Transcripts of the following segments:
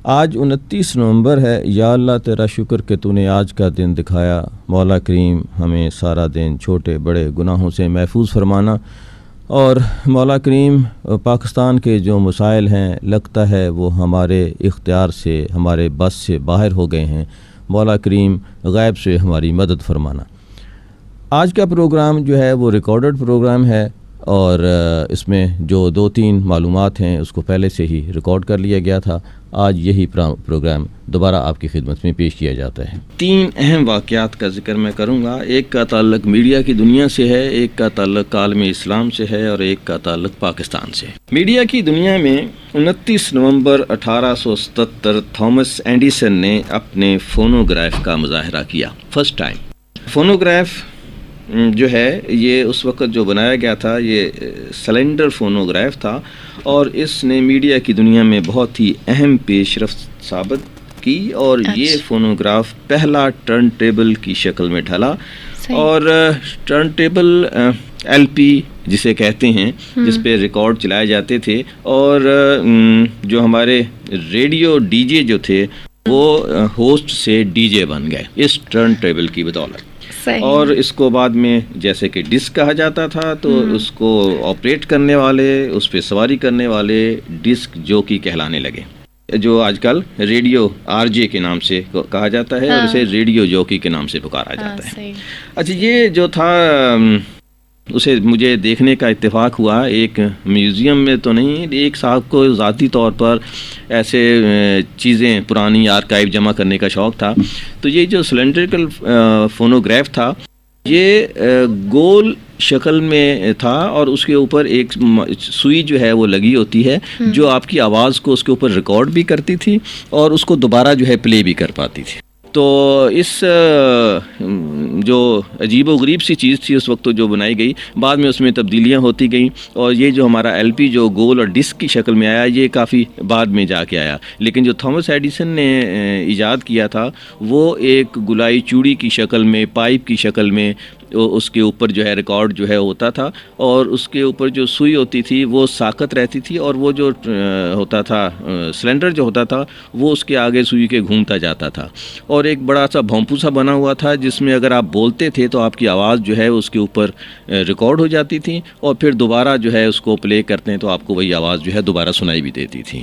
آج 29 نومبر ہے. یا اللہ تیرا شکر کہ تو نے آج کا دن دکھایا. مولا کریم ہمیں سارا دن چھوٹے بڑے گناہوں سے محفوظ فرمانا. اور مولا کریم پاکستان کے جو مسائل ہیں لگتا ہے وہ ہمارے اختیار سے ہمارے بس سے باہر ہو گئے ہیں. مولا کریم غیب سے ہماری مدد فرمانا. آج کا پروگرام جو ہے وہ ریکارڈڈ پروگرام ہے اور اس میں جو 2-3 معلومات ہیں اس کو پہلے سے ہی ریکارڈ کر لیا گیا تھا. آج یہی پروگرام دوبارہ آپ کی خدمت میں پیش کیا جاتا ہے. 3 اہم واقعات کا ذکر میں کروں گا. ایک کا تعلق میڈیا کی دنیا سے ہے, ایک کا تعلق عالم اسلام سے ہے اور ایک کا تعلق پاکستان سے. میڈیا کی دنیا میں 29 نومبر 1877 تھامس ایڈیسن نے اپنے فونوگراف کا مظاہرہ کیا. فرسٹ ٹائم فونوگراف جو ہے یہ اس وقت جو بنایا گیا تھا یہ سلنڈر فونوگراف تھا اور اس نے میڈیا کی دنیا میں بہت ہی اہم پیش رفت ثابت کی. اور یہ فونوگراف پہلا ٹرن ٹیبل کی شکل میں ڈھلا اور ٹرن ٹیبل LP جسے کہتے ہیں جس پہ ریکارڈ چلائے جاتے تھے اور جو ہمارے ریڈیو DJ جو تھے وہ ہوسٹ سے DJ بن گئے اس ٹرن ٹیبل کی بدولت. اور اس کو بعد میں جیسے کہ ڈسک کہا جاتا تھا تو اس کو آپریٹ کرنے والے اس پہ سواری کرنے والے ڈسک جوکی کہلانے لگے جو آج کل ریڈیو RJ کے نام سے کہا جاتا ہے اور اسے ریڈیو جوکی کے نام سے پکارا جاتا ہے. اچھا یہ جو تھا اسے مجھے دیکھنے کا اتفاق ہوا ایک میوزیم میں تو نہیں, ایک صاحب کو ذاتی طور پر ایسے چیزیں پرانی آرکائیو جمع کرنے کا شوق تھا. تو یہ جو سلنڈریکل فونوگراف تھا یہ گول شکل میں تھا اور اس کے اوپر ایک سوئی جو ہے وہ لگی ہوتی ہے جو آپ کی آواز کو اس کے اوپر ریکارڈ بھی کرتی تھی اور اس کو دوبارہ جو ہے پلے بھی کر پاتی تھی. تو اس جو عجیب و غریب سی چیز تھی اس وقت جو بنائی گئی, بعد میں اس میں تبدیلیاں ہوتی گئیں اور یہ جو ہمارا LP جو گول اور ڈسک کی شکل میں آیا یہ کافی بعد میں جا کے آیا. لیکن جو تھامس ایڈیسن نے ایجاد کیا تھا وہ ایک گلائی چوڑی کی شکل میں پائپ کی شکل میں اس کے اوپر جو ہے ریکارڈ جو ہے ہوتا تھا اور اس کے اوپر جو سوئی ہوتی تھی وہ ساقط رہتی تھی اور وہ جو ہوتا تھا سلنڈر جو ہوتا تھا وہ اس کے آگے سوئی کے گھومتا جاتا تھا اور ایک بڑا سا بھونپو سا بنا ہوا تھا جس میں اگر آپ بولتے تھے تو آپ کی آواز جو ہے اس کے اوپر ریکارڈ ہو جاتی تھی اور پھر دوبارہ جو ہے اس کو پلے کرتے ہیں تو آپ کو وہی آواز جو ہے دوبارہ سنائی بھی دیتی تھی.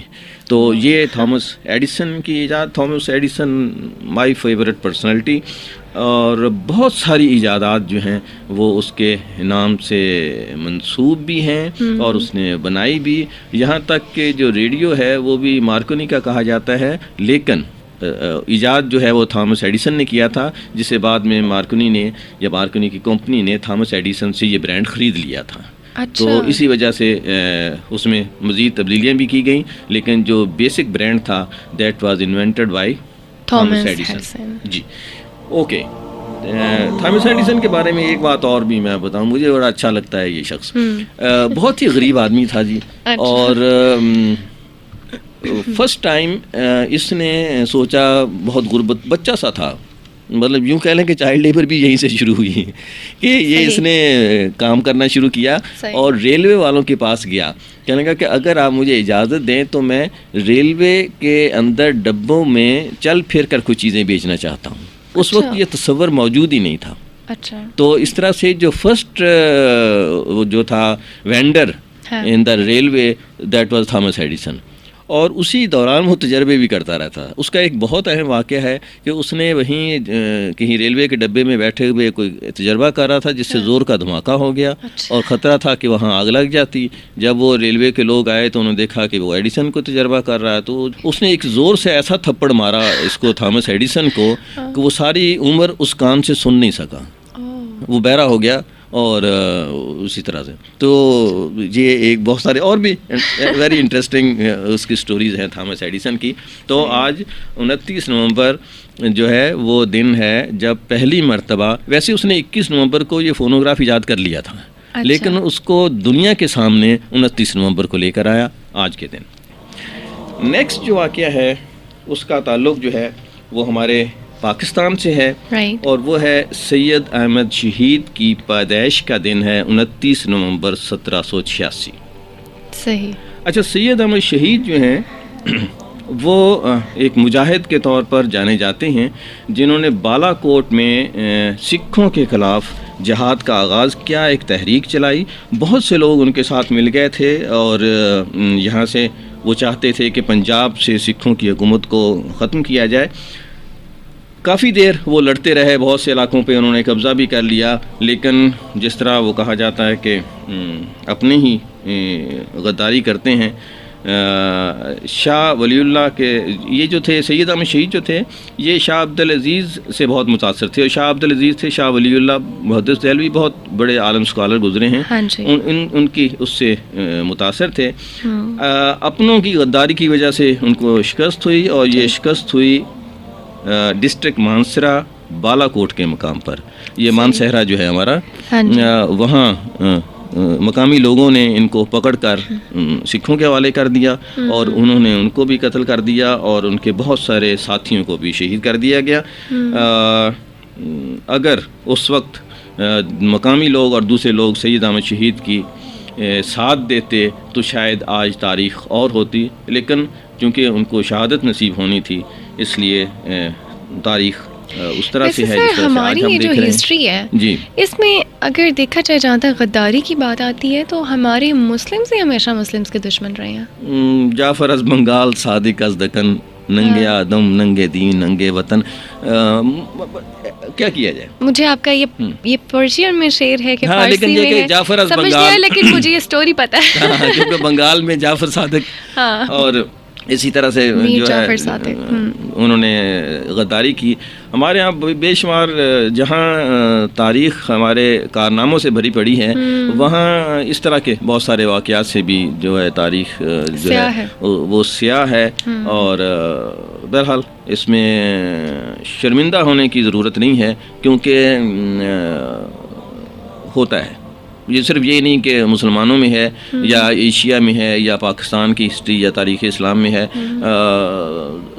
تو یہ تھامس ایڈیسن کی ایجاد. Thomas Edison my favourite personality اور بہت ساری ایجادات جو ہیں وہ اس کے نام سے منسوب بھی ہیں اور اس نے بنائی بھی. یہاں تک کہ جو ریڈیو ہے وہ بھی مارکونی کا کہا جاتا ہے لیکن ایجاد جو ہے وہ تھامس ایڈیسن نے کیا تھا جسے بعد میں مارکونی نے یا مارکونی کی کمپنی نے تھامس ایڈیسن سے یہ برانڈ خرید لیا تھا. تو اسی وجہ سے اس میں مزید تبدیلیاں بھی کی گئیں لیکن جو بیسک برانڈ تھا that was invented by Thomas Edison. جی اوکے. تھامس ایڈیسن کے بارے میں ایک بات اور بھی میں بتاؤں, مجھے بڑا اچھا لگتا ہے یہ شخص. بہت ہی غریب آدمی تھا جی. اور فرسٹ ٹائم اس نے سوچا, بہت غربت بچہ سا تھا, مطلب یوں کہہ لیں کہ چائلڈ لیبر بھی یہیں سے شروع ہوئی کہ یہ اس نے کام کرنا شروع کیا اور ریلوے والوں کے پاس گیا. کہنے لگا کہ اگر آپ مجھے اجازت دیں تو میں ریلوے کے اندر ڈبوں میں چل پھر کر کچھ چیزیں بیچنا چاہتا ہوں. اس وقت یہ تصور موجود ہی نہیں تھا. تو اس طرح سے جو فرسٹ جو تھا vendor in the railway that was Thomas Edison. اور اسی دوران وہ تجربے بھی کرتا رہتا. اس کا ایک بہت اہم واقعہ ہے کہ اس نے وہیں کہیں ریلوے کے ڈبے میں بیٹھے ہوئے کوئی تجربہ کر رہا تھا جس سے زور کا دھماکہ ہو گیا اور خطرہ تھا کہ وہاں آگ لگ جاتی. جب وہ ریلوے کے لوگ آئے تو انہوں نے دیکھا کہ وہ ایڈیسن کو تجربہ کر رہا ہے تو اس نے ایک زور سے ایسا تھپڑ مارا اس کو تھامس ایڈیسن کو کہ وہ ساری عمر اس کان سے سن نہیں سکا, وہ بہرا ہو گیا. اور اسی طرح سے تو یہ ایک بہت سارے اور بھی ویری انٹرسٹنگ اس کی سٹوریز ہیں تھامس ایڈیسن کی. تو آج 29 نومبر جو ہے وہ دن ہے جب پہلی مرتبہ, ویسے اس نے 21 نومبر کو یہ فونوگراف ایجاد کر لیا تھا لیکن اس کو دنیا کے سامنے 29 نومبر کو لے کر آیا آج کے دن. نیکسٹ جو واقعہ ہے اس کا تعلق جو ہے وہ ہمارے پاکستان سے ہے اور وہ ہے سید احمد شہید کی پیدائش کا دن ہے 29 نومبر 1786. صحیح. اچھا, سید احمد شہید جو ہیں وہ ایک مجاہد کے طور پر جانے جاتے ہیں جنہوں نے بالا کوٹ میں سکھوں کے خلاف جہاد کا آغاز کیا، ایک تحریک چلائی. بہت سے لوگ ان کے ساتھ مل گئے تھے اور یہاں سے وہ چاہتے تھے کہ پنجاب سے سکھوں کی حکومت کو ختم کیا جائے. کافی دیر وہ لڑتے رہے، بہت سے علاقوں پہ انہوں نے قبضہ بھی کر لیا، لیکن جس طرح وہ کہا جاتا ہے کہ اپنے ہی غداری کرتے ہیں. شاہ ولی اللہ کے یہ جو تھے سید احمد شہید جو تھے، یہ شاہ عبدالعزیز سے بہت متاثر تھے، اور شاہ عبدالعزیز تھے شاہ ولی اللہ محدث دہلوی، بہت بڑے عالم اسکالر گزرے ہیں. ان کی اس سے متاثر تھے. اپنوں کی غداری کی وجہ سے ان کو شکست ہوئی، اور یہ شکست ہوئی ڈسٹرکٹ مانسرا بالا کوٹ کے مقام پر. یہ مانسہرہ جو ہے ہمارا، وہاں مقامی لوگوں نے ان کو پکڑ کر سکھوں کے حوالے کر دیا، اور انہوں نے ان کو بھی قتل کر دیا، اور ان کے بہت سارے ساتھیوں کو بھی شہید کر دیا گیا. اگر اس وقت مقامی لوگ اور دوسرے لوگ سید احمد شہید کی ساتھ دیتے تو شاید آج تاریخ اور ہوتی، لیکن چونکہ ان کو شہادت نصیب ہونی تھی، اس لیے تاریخ اس طرح سے ہے. ہماری یہ جو ہسٹری ہے جی، اس میں اگر دیکھا جائے جہاں تک غداری کی بات آتی ہے تو ہمارے مسلم سے ہمیشہ مسلمس کے دشمن رہے ہیں. جعفر از بنگال، صادق از دکن، ننگے آدم ننگے دین ننگے وطن. کیا کیا جائے؟ مجھے آپ کا یہ پرشین میں شعر ہے کہ فارسی میں ہے، جعفر از سمجھ بنگال، گیا، لیکن مجھے یہ سٹوری پتہ ہے کیونکہ بنگال میں جعفر صادق، اور اسی طرح سے جو ہے انہوں نے غداری کی. ہمارے یہاں بے شمار جہاں تاریخ ہمارے کارناموں سے بھری پڑی ہے، وہاں اس طرح کے بہت سارے واقعات سے بھی جو ہے تاریخ جو ہے وہ سیاہ ہے. اور بہرحال اس میں شرمندہ ہونے کی ضرورت نہیں ہے، کیونکہ ہوتا ہے. یہ صرف یہ نہیں کہ مسلمانوں میں ہے یا ایشیا میں ہے یا پاکستان کی ہسٹری یا تاریخ اسلام میں ہے،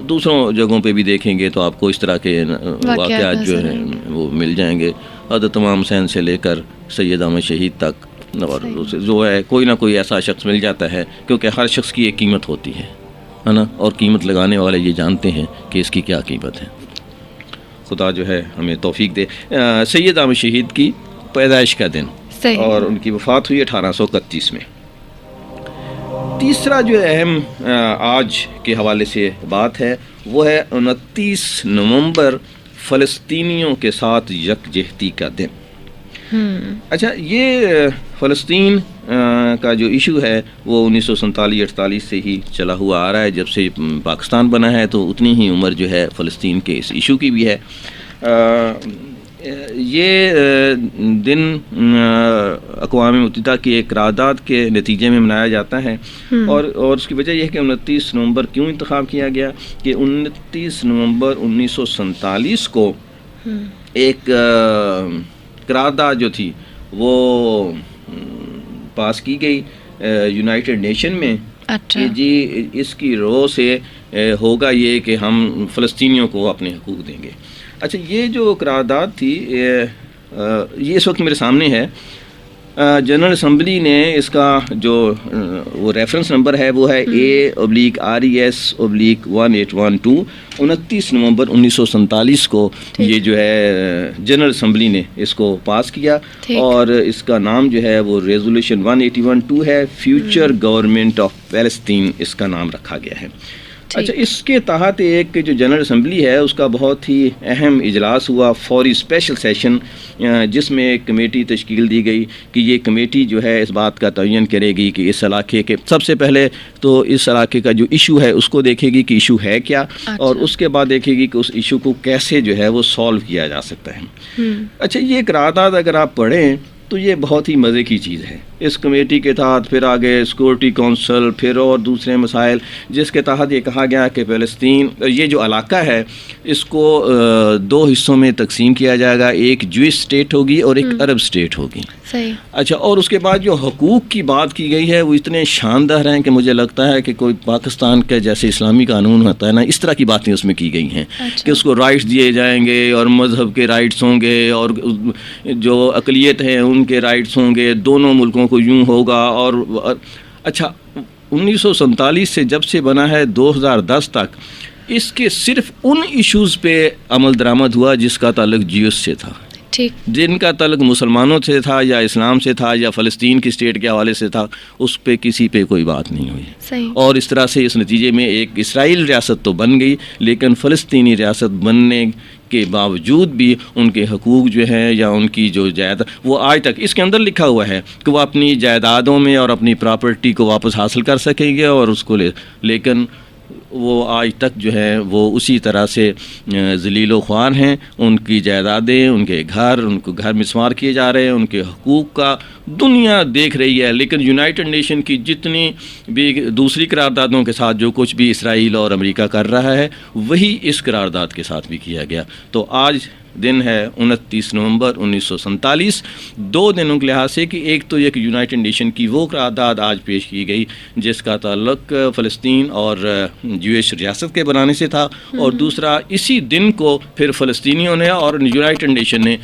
دوسروں جگہوں پہ بھی دیکھیں گے تو آپ کو اس طرح کے واقعات جو ہیں وہ مل جائیں گے. حضرت امام حسین سے لے کر سید احمد شہید تک، اور جو ہے کوئی نہ کوئی ایسا شخص مل جاتا ہے، کیونکہ ہر شخص کی ایک قیمت ہوتی ہے نا، اور قیمت لگانے والے یہ جانتے ہیں کہ اس کی کیا قیمت ہے. خدا جو ہے ہمیں توفیق دے. سید احمد شہید کی پیدائش کا دن اور ان کی وفات ہوئی 1831 میں. تیسرا جو اہم آج کے حوالے سے بات ہے وہ ہے 29 نومبر فلسطینیوں کے ساتھ یکجہتی کا دن. اچھا، یہ فلسطین کا جو ایشو ہے وہ 1947-48 سے ہی چلا ہوا آ رہا ہے. جب سے پاکستان بنا ہے تو اتنی ہی عمر جو ہے فلسطین کے اس ایشو کی بھی ہے. یہ دن اقوام متحدہ کی ایک قرارداد کے نتیجے میں منایا جاتا ہے، اور اس کی وجہ یہ ہے کہ 29 نومبر کیوں انتخاب کیا گیا کہ 29 نومبر 1947 کو ایک قرارداد جو تھی وہ پاس کی گئی یونائٹڈ نیشن میں کہ جی اس کی رو سے ہوگا یہ کہ ہم فلسطینیوں کو اپنے حقوق دیں گے. اچھا، یہ جو قرارداد تھی یہ اس وقت میرے سامنے ہے. جنرل اسمبلی نے اس کا جو وہ ریفرنس نمبر ہے وہ ہے A/RES/1812. 29 نومبر 1947 کو یہ جو ہے جنرل اسمبلی نے اس کو پاس کیا، اور اس کا نام جو ہے وہ ریزولوشن 181-2 ہے. فیوچر گورنمنٹ آف پیلسٹین اس کا نام رکھا گیا ہے. اچھا، اس کے تحت ایک جو جنرل اسمبلی ہے اس کا بہت ہی اہم اجلاس ہوا، فوری اسپیشل سیشن، جس میں ایک کمیٹی تشکیل دی گئی کہ یہ کمیٹی جو ہے اس بات کا تعین کرے گی کہ اس علاقے کے سب سے پہلے تو اس علاقے کا جو ایشو ہے اس کو دیکھے گی کہ ایشو ہے کیا، اور اس کے بعد دیکھے گی کہ اس ایشو کو کیسے جو ہے وہ سالو کیا جا سکتا ہے. اچھا، یہ قرارداد اگر آپ پڑھیں تو یہ بہت ہی مزے کی چیز ہے. اس کمیٹی کے تحت پھر آگے سیکورٹی کونسل، پھر اور دوسرے مسائل، جس کے تحت یہ کہا گیا کہ فلسطین یہ جو علاقہ ہے اس کو 2 حصوں میں تقسیم کیا جائے گا. ایک جوئش اسٹیٹ ہوگی اور ایک عرب اسٹیٹ ہوگی. صحیح. اچھا، اور اس کے بعد جو حقوق کی بات کی گئی ہے وہ اتنے شاندار ہیں کہ مجھے لگتا ہے کہ کوئی پاکستان کا جیسے اسلامی قانون ہوتا ہے نا، اس طرح کی باتیں اس میں کی گئی ہیں. کہ اس کو رائٹس دیے جائیں گے اور مذہب کے رائٹس ہوں گے اور جو اقلیت ہیں ان کے رائٹس ہوں گے، دونوں ملکوں کو یوں ہوگا. اور اچھا، 1947 سے جب سے بنا ہے 2010 تک اس کے صرف ان ایشوز پہ عمل درآمد ہوا جس کا تعلق جیوس سے تھا، ٹھیک، جن کا تعلق مسلمانوں سے تھا یا اسلام سے تھا یا فلسطین کی اسٹیٹ کے حوالے سے تھا، اس پہ کسی پہ کوئی بات نہیں ہوئی. صحیح. اور اس طرح سے اس نتیجے میں ایک اسرائیل ریاست تو بن گئی، لیکن فلسطینی ریاست بننے کے باوجود بھی ان کے حقوق جو ہیں یا ان کی جو جائیداد، وہ آج تک اس کے اندر لکھا ہوا ہے کہ وہ اپنی جائیدادوں میں اور اپنی پراپرٹی کو واپس حاصل کر سکیں گے اور اس کو لیکن وہ آج تک جو ہے وہ اسی طرح سے ذلیل و خوار ہیں. ان کی جائیدادیں، ان کے گھر، ان کو گھر مسمار کیے جا رہے ہیں، ان کے حقوق کا دنیا دیکھ رہی ہے. لیکن یونائٹڈ نیشن کی جتنی بھی دوسری قراردادوں کے ساتھ جو کچھ بھی اسرائیل اور امریکہ کر رہا ہے وہی اس قرارداد کے ساتھ بھی کیا گیا. تو آج دن ہے 29 نومبر 1947. 2 دنوں کے لحاظ سے کہ ایک تو ایک یونائٹڈ نیشن کی وہ قرارداد آج پیش کی گئی جس کا تعلق فلسطین اور جویش ریاست کے بنانے سے تھا، اور دوسرا اسی دن کو پھر فلسطینیوں نے اور یونائٹڈ نیشن نے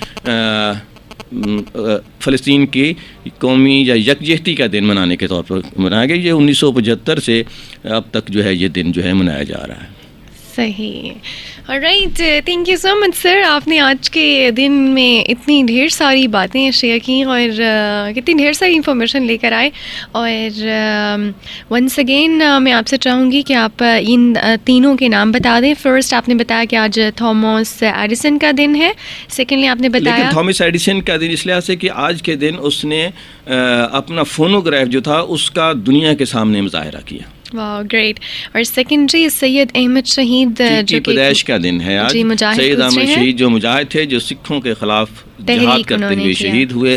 فلسطین کی قومی یا یکجہتی کا دن منانے کے طور پر منایا گیا. یہ 1975 سے اب تک جو ہے یہ دن جو ہے منایا جا رہا ہے. صحیح. Right, thank you so much سر. آپ نے آج کے دن میں اتنی ڈھیر ساری باتیں شیئر کی اور کتنی ڈھیر ساری انفارمیشن لے کر آئے. اور ونس اگین میں آپ سے چاہوں گی کہ آپ ان تینوں کے نام بتا دیں. فرسٹ آپ نے بتایا کہ آج تھامس ایڈیسن کا دن ہے. سیکنڈلی آپ نے بتایا لیکن تھامس ایڈیسن کا دن اس لحاظ سے کہ آج کے دن اس نے اپنا فونوگراف جو تھا اس کا دنیا کے سامنے مظاہرہ کیا. واو، گریٹ. اور سیکنڈری سید احمد شہید جو پیدائش کا دن ہے آج. سید احمد شہید جو مجاہد تھے، جو سکھوں کے خلاف جہاد کرتے ہوئے شہید ہوئے.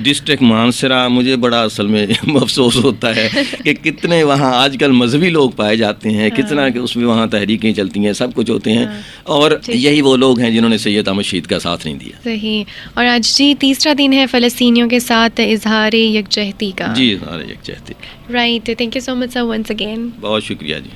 ڈسٹرکٹ مانسرا. مجھے بڑا اصل میں افسوس ہوتا ہے کہ کتنے وہاں آج کل مذہبی لوگ پائے جاتے ہیں، کتنا کہ اس میں وہاں تحریکیں چلتی ہیں، سب کچھ ہوتے ہیں، اور یہی وہ لوگ ہیں جنہوں نے سید احمد شہید کا ساتھ نہیں دیا. صحیح. اور آج جی تیسرا دن ہے فلسطینیوں کے ساتھ اظہار یکجہتی کا. جی، اظہار یکجہتی. Right. Thank you so much sir once again. بہت شکریہ جی.